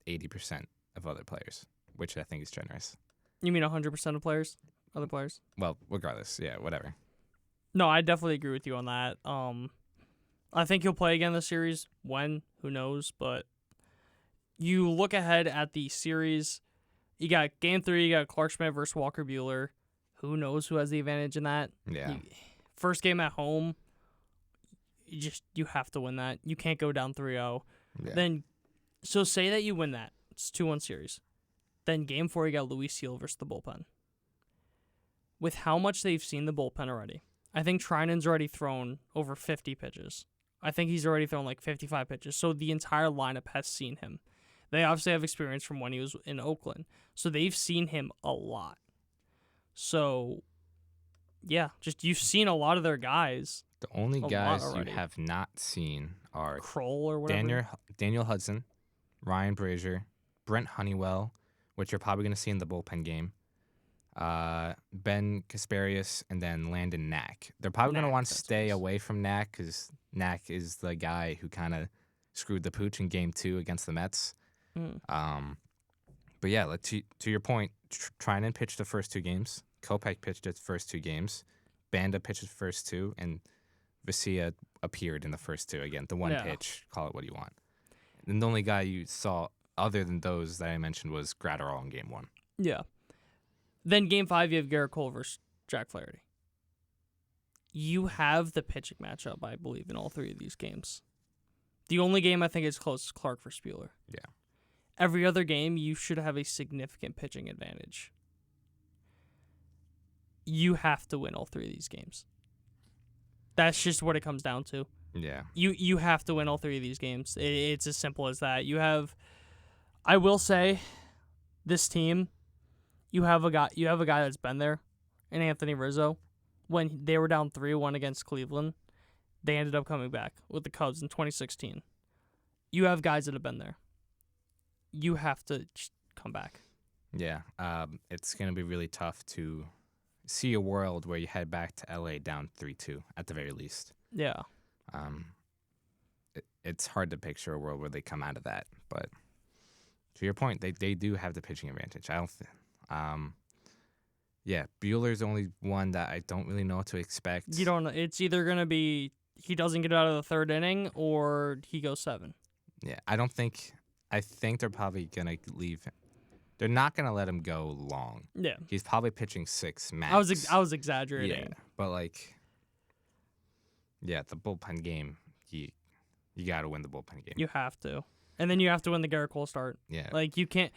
80% of other players, which I think is generous. You mean 100% of players? Other players? Well, regardless, yeah, whatever. No, I definitely agree with you on that. I think he'll play again this series. When? Who knows? But you look ahead at the series. You got Game 3. You got Clark Schmidt versus Walker Buehler. Who knows who has the advantage in that? Yeah. First game at home. You have to win that. You can't go down 3-0. Yeah. Then, so say that you win that. It's 2-1 series. Then Game 4, you got Luis Seal versus the bullpen. With how much they've seen the bullpen already, I think Trinan's already thrown over 50 pitches. I think he's already thrown like 55 pitches. So the entire lineup has seen him. They obviously have experience from when he was in Oakland. So they've seen him a lot. So, yeah, just you've seen a lot of their guys. The only guys you have not seen are Kroll or whatever. Daniel Hudson, Ryan Brazier, Brent Honeywell, which you're probably going to see in the bullpen game, Ben Kasparius, and then Landon Knack. They're probably going to want to stay away from Knack because Knack is the guy who kind of screwed the pooch in Game 2 against the Mets. But yeah, to your point, Trinan pitched the first 2 games. Kopech pitched his first 2 games. Banda pitched his first 2, and Vesia appeared in the first 2 again. The one pitch, call it what you want. And the only guy you saw other than those that I mentioned was Gratterall in Game 1. Yeah. Then Game 5, you have Garrett Cole versus Jack Flaherty. You have the pitching matchup, I believe, in all 3 of these games. The only game I think is close is Clark versus Buehler. Yeah. Every other game, you should have a significant pitching advantage. You have to win all 3 of these games. That's just what it comes down to. Yeah. You have to win all 3 of these games. It's as simple as that. I will say, this team, you have a guy that's been there, in Anthony Rizzo. When they were down 3-1 against Cleveland, they ended up coming back with the Cubs in 2016. You have guys that have been there. You have to come back. Yeah. It's going to be really tough to see a world where you head back to LA down 3-2 at the very least. Yeah. It's hard to picture a world where they come out of that, but to your point, they do have the pitching advantage. Yeah, Buehler's the only one that I don't really know what to expect. You don't know. It's either going to be he doesn't get out of the 3rd inning or he goes 7. Yeah, I think they're probably going to leave him. They're not going to let him go long. Yeah. He's probably pitching 6 max. I was exaggerating. Yeah, but the bullpen game, you got to win the bullpen game. You have to. And then you have to win the Garrett Cole start. Yeah. You can't.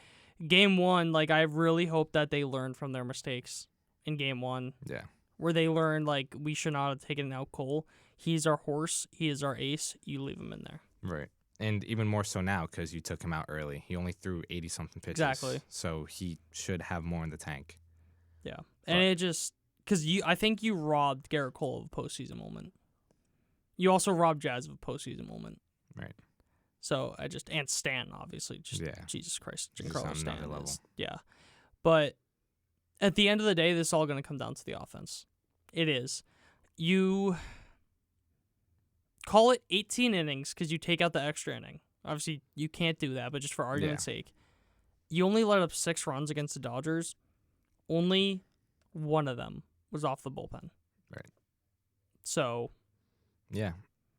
Game 1, I really hope that they learn from their mistakes in Game 1. Yeah. Where they learn, we should not have taken out Cole. He's our horse. He is our ace. You leave him in there. Right. And even more so now because you took him out early. He only threw 80-something pitches. Exactly. So he should have more in the tank. Yeah. And it just... Because I think you robbed Garrett Cole of a postseason moment. You also robbed Jazz of a postseason moment. Right. So and Stan, obviously. Jesus Christ. Giancarlo Stanton. Level. Yeah. But at the end of the day, this is all going to come down to the offense. It is. You call it 18 innings because you take out the extra inning. Obviously, you can't do that, but just for argument's sake. You only let up 6 runs against the Dodgers. Only one of them was off the bullpen. Right. So. Yeah.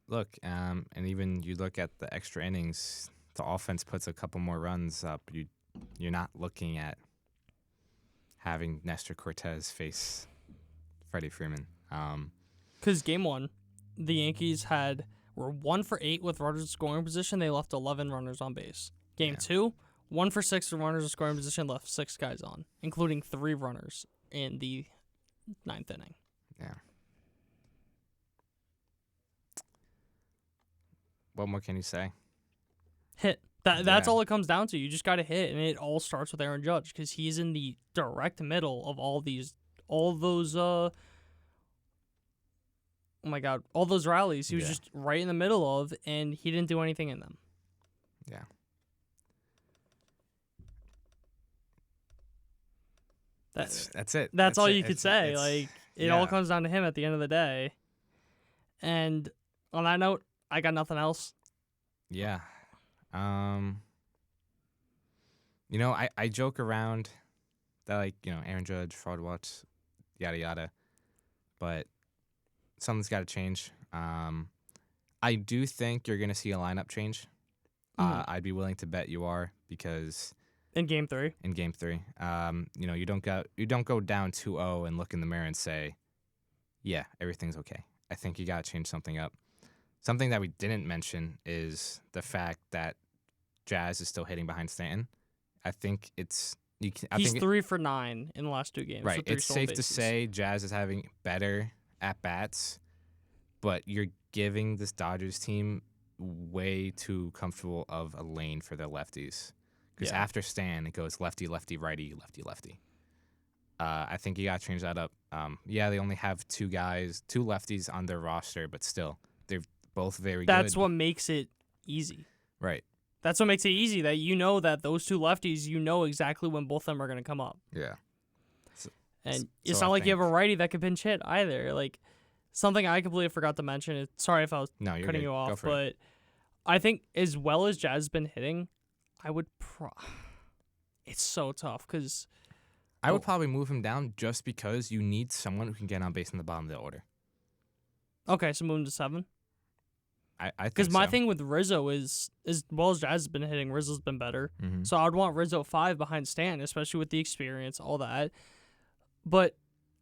Look, and even you look at the extra innings, the offense puts a couple more runs up. You're not looking at having Nestor Cortez face Freddie Freeman. Because Game 1, the Yankees were 1 for 8 with runners in scoring position. They left 11 runners on base. Game 2, 1 for 6 with runners in scoring position, left 6 guys on, including 3 runners in the 9th inning. Yeah. What more can you say? Hit. That's all it comes down to. You just got to hit, and it all starts with Aaron Judge because he's in the direct middle of all those. Oh my God, all those rallies. He was just right in the middle of, and he didn't do anything in them. Yeah. That's it. That's all it. you could say. Like, it all comes down to him at the end of the day. And on that note, I got nothing else. Yeah. I joke around that, like, Aaron Judge, fraud watch, yada yada, but something's got to change. I do think you're gonna see a lineup change. I'd be willing to bet you are, because in game 3. You don't go down 2-0 and look in the mirror and say, yeah, everything's okay. I think you got to change something up. Something that we didn't mention is the fact that Jazz is still hitting behind Stanton. I think he's 3 for 9 in the last 2 games. Right. It's safe to say Jazz is having better at-bats, but you're giving this Dodgers team way too comfortable of a lane for their lefties. Because after Stan, it goes lefty, lefty, righty, lefty, lefty. I think you got to change that up. They only have 2 lefties on their roster, but still, they're both very good. That's what makes it easy. Right. That's what makes it easy, that you know that those 2 lefties, you know exactly when both of them are going to come up. Yeah. And it's not like you have a righty that can pinch hit either. Like, something I completely forgot to mention, sorry if I was cutting you off, but I think as well as Jazz has been hitting, I would it's so tough because I would probably move him down just because you need someone who can get on base in the bottom of the order. Okay, so move him to 7. I think because my thing with Rizzo is, as well as Jazz has been hitting, Rizzo's been better. Mm-hmm. So I would want Rizzo 5 behind Stan, especially with the experience, all that. But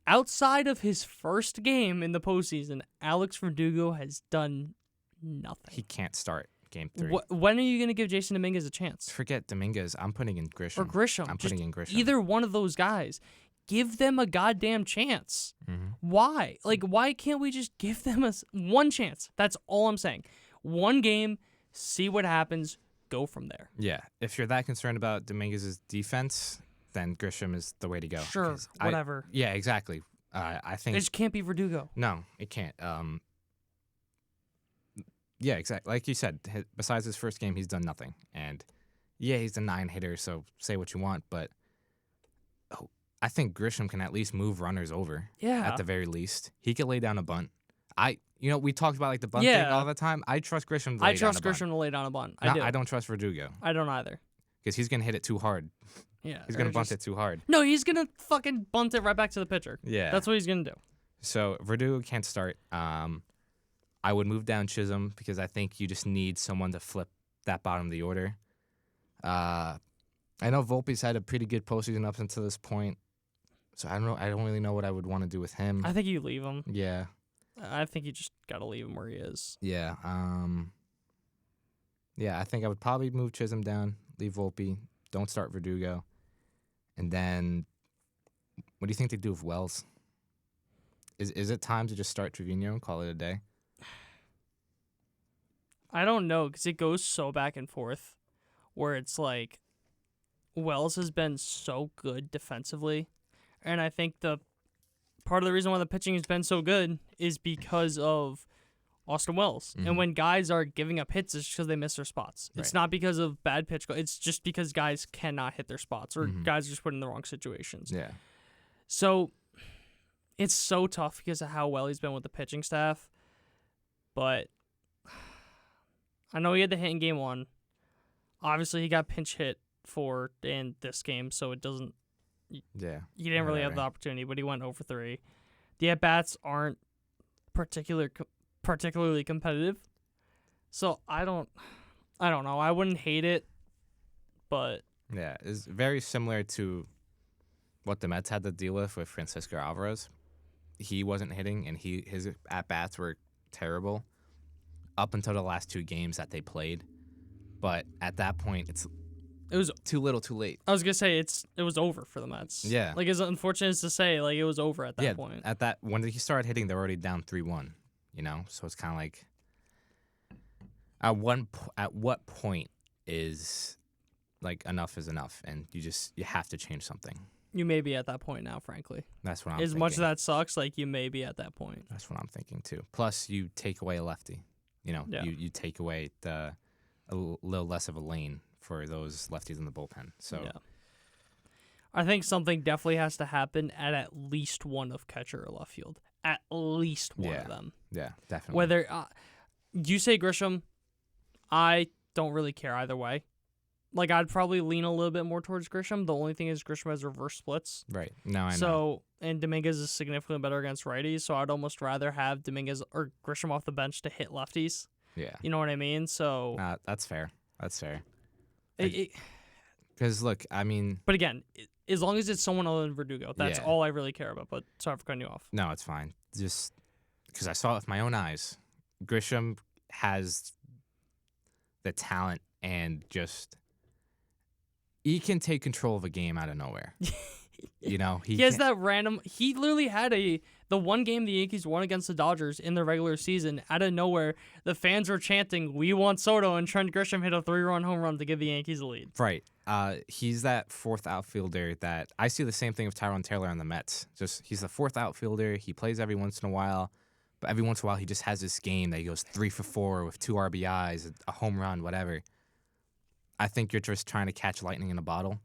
outside of his first game in the postseason, Alex Verdugo has done nothing. He can't start game 3. When are you going to give Jason Dominguez a chance? Forget Dominguez. I'm putting in Grisham. Or Grisham. I'm putting in Grisham. Either one of those guys. Give them a goddamn chance. Mm-hmm. Why? Like, why can't we just give them one chance? That's all I'm saying. One game, see what happens, go from there. Yeah. If you're that concerned about Dominguez's defense, then Grisham is the way to go. Sure, whatever. Yeah, exactly. I think it just can't be Verdugo. No, it can't. Yeah, exactly. Like you said, besides his first game, he's done nothing. And yeah, he's a 9 hitter, so say what you want, but I think Grisham can at least move runners over. Yeah. At the very least. He could lay down a bunt. We talked about like the bunt thing all the time. I trust Grisham to lay down a bunt. I trust Grisham to lay down a bunt. I don't trust Verdugo. I don't either. Because he's going to hit it too hard. Yeah. He's going to bunt it too hard. No, he's going to fucking bunt it right back to the pitcher. Yeah. That's what he's going to do. So Verdugo can't start. I would move down Chisholm because I think you just need someone to flip that bottom of the order. I know Volpe's had a pretty good postseason up until this point. So I don't know. I don't really know what I would want to do with him. I think you leave him. Yeah. I think you just got to leave him where he is. Yeah. I think I would probably move Chisholm down, leave Volpe, don't start Verdugo. And then what do you think they do with Wells? Is it time to just start Trevino and call it a day? I don't know, because it goes so back and forth where it's like Wells has been so good defensively. And I think the part of the reason why the pitching has been so good is because of Austin Wells. Mm-hmm. And when guys are giving up hits, it's because they miss their spots. Right. It's not because of bad pitch. It's just because guys cannot hit their spots or guys are just put in the wrong situations. Yeah. So it's so tough because of how well he's been with the pitching staff. But I know he had the hit in game 1. Obviously, he got pinch hit for in this game, so it doesn't. Yeah. He didn't really have the opportunity, but he went 0 for 3. The at-bats aren't particularly competitive. So I don't know. I wouldn't hate it, but yeah, it's very similar to what the Mets had to deal with Francisco Alvarez. He wasn't hitting, and his at-bats were terrible up until the last 2 games that they played. But at that point, it was too little, too late. I was gonna say it was over for the Mets. Yeah, like as unfortunate as to say, like it was over at that point. At that when he started hitting, they're already down 3-1. So it's kind of like at what point is like enough is enough, and you have to change something. You may be at that point now, frankly. That's what I'm as thinking. Much as that sucks, like you may be at that point. That's what I'm thinking too. Plus, you take away a lefty. You take away a little less of a lane for those lefties in the bullpen. So, yeah. I think something definitely has to happen at least one of catcher or left field. At least one of them. Yeah, definitely. Whether you say Grisham, I don't really care either way. Like, I'd probably lean a little bit more towards Grisham. The only thing is Grisham has reverse splits. Right. No, I know. So, and Dominguez is significantly better against righties, so I'd almost rather have Dominguez or Grisham off the bench to hit lefties. Yeah. You know what I mean? So, that's fair. That's fair. Because look, I mean... But again, as long as it's someone other than Verdugo, that's Yeah. all I really care about. But sorry for cutting you off. No, it's fine. Just because I saw it with my own eyes. Grisham has the talent and just... He can take control of a game out of nowhere. You know, he has that random. He literally had the one game the Yankees won against the Dodgers in the regular season. Out of nowhere, the fans were chanting, "We want Soto," and Trent Grisham hit a 3-run home run to give the Yankees the lead. Right. He's that fourth outfielder that I see the same thing with Tyrone Taylor on the Mets. Just he's the fourth outfielder. He plays every once in a while, but every once in a while he just has this game that he goes 3 for 4 with 2 RBIs, a home run, whatever. I think you're just trying to catch lightning in a bottle.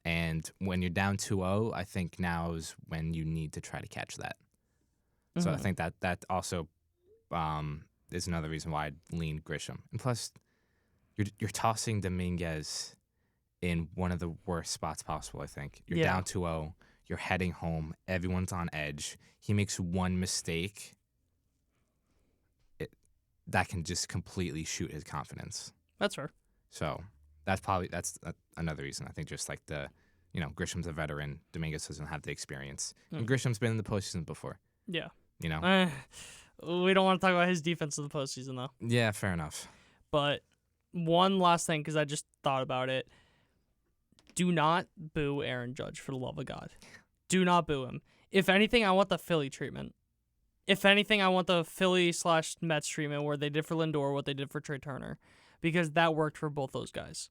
And when you're down 2-0, I think now is when you need to try to catch that. Mm-hmm. So I think that also is another reason why I'd lean Grisham. And plus, you're tossing Dominguez in one of the worst spots possible, I think. You're down 2-0. You're heading home. Everyone's on edge. He makes one mistake. That can just completely shoot his confidence. That's fair. So... That's another reason. I think just like Grisham's a veteran. Dominguez doesn't have the experience. And Grisham's been in the postseason before. Yeah. You know? We don't want to talk about his defense in the postseason, though. Yeah, fair enough. But one last thing, because I just thought about it. Do not boo Aaron Judge, for the love of God. Do not boo him. If anything, I want the Philly treatment. If anything, I want the Philly/Mets treatment where they did for Lindor what they did for Trey Turner. Because that worked for both those guys.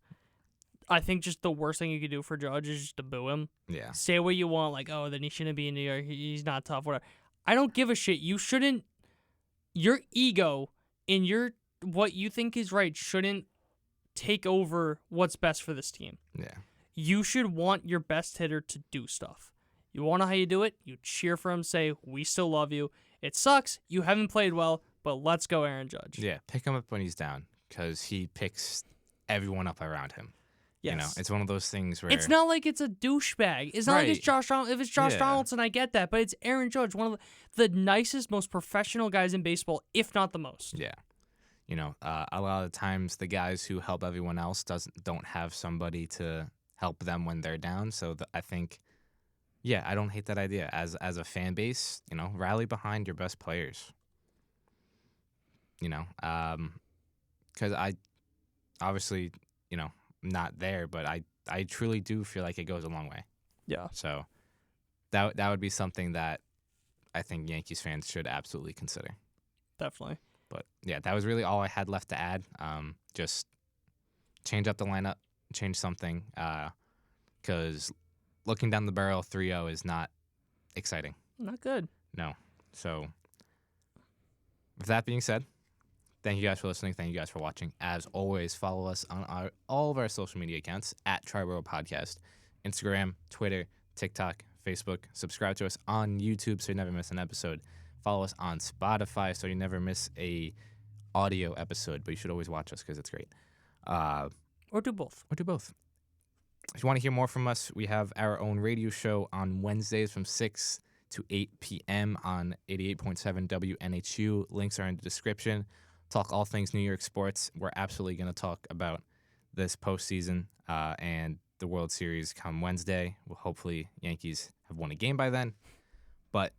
I think just the worst thing you could do for Judge is just to boo him. Yeah. Say what you want, like, oh, then he shouldn't be in New York. He's not tough, whatever. I don't give a shit. You shouldn't. Your ego and what you think is right shouldn't take over what's best for this team. Yeah. You should want your best hitter to do stuff. You want to know how you do it? You cheer for him, say, we still love you. It sucks. You haven't played well, but let's go, Aaron Judge. Yeah, pick him up when he's down. Because he picks everyone up around him. Yes. You know, it's one of those things where... It's not like it's a douchebag. It's not like it's Josh Donaldson. If it's Josh Donaldson, I get that. But it's Aaron Judge, one of the nicest, most professional guys in baseball, if not the most. Yeah. You know, a lot of times the guys who help everyone else don't have somebody to help them when they're down. So I think, I don't hate that idea. As a fan base, rally behind your best players. Because I obviously, not there, but I truly do feel like it goes a long way. Yeah. So that would be something that I think Yankees fans should absolutely consider. Definitely. But yeah, that was really all I had left to add. Just change up the lineup, change something, because looking down the barrel 3-0 is not exciting. Not good. No. So with that being said, thank you guys for listening. Thank you guys for watching. As always, follow us on all of our social media accounts at Triboro Podcast, Instagram, Twitter, TikTok, Facebook. Subscribe to us on YouTube so you never miss an episode. Follow us on Spotify so you never miss a audio episode, but you should always watch us because it's great. Or do both. If you want to hear more from us, we have our own radio show on Wednesdays from 6 to 8 p.m. on 88.7 WNHU. Links are in the description. Talk all things New York sports. We're absolutely going to talk about this postseason and the World Series come Wednesday. Well, hopefully Yankees have won a game by then. But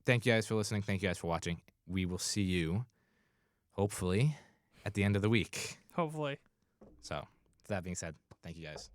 thank you guys for listening. Thank you guys for watching. We will see you, hopefully, at the end of the week. Hopefully. So, with that being said, thank you guys.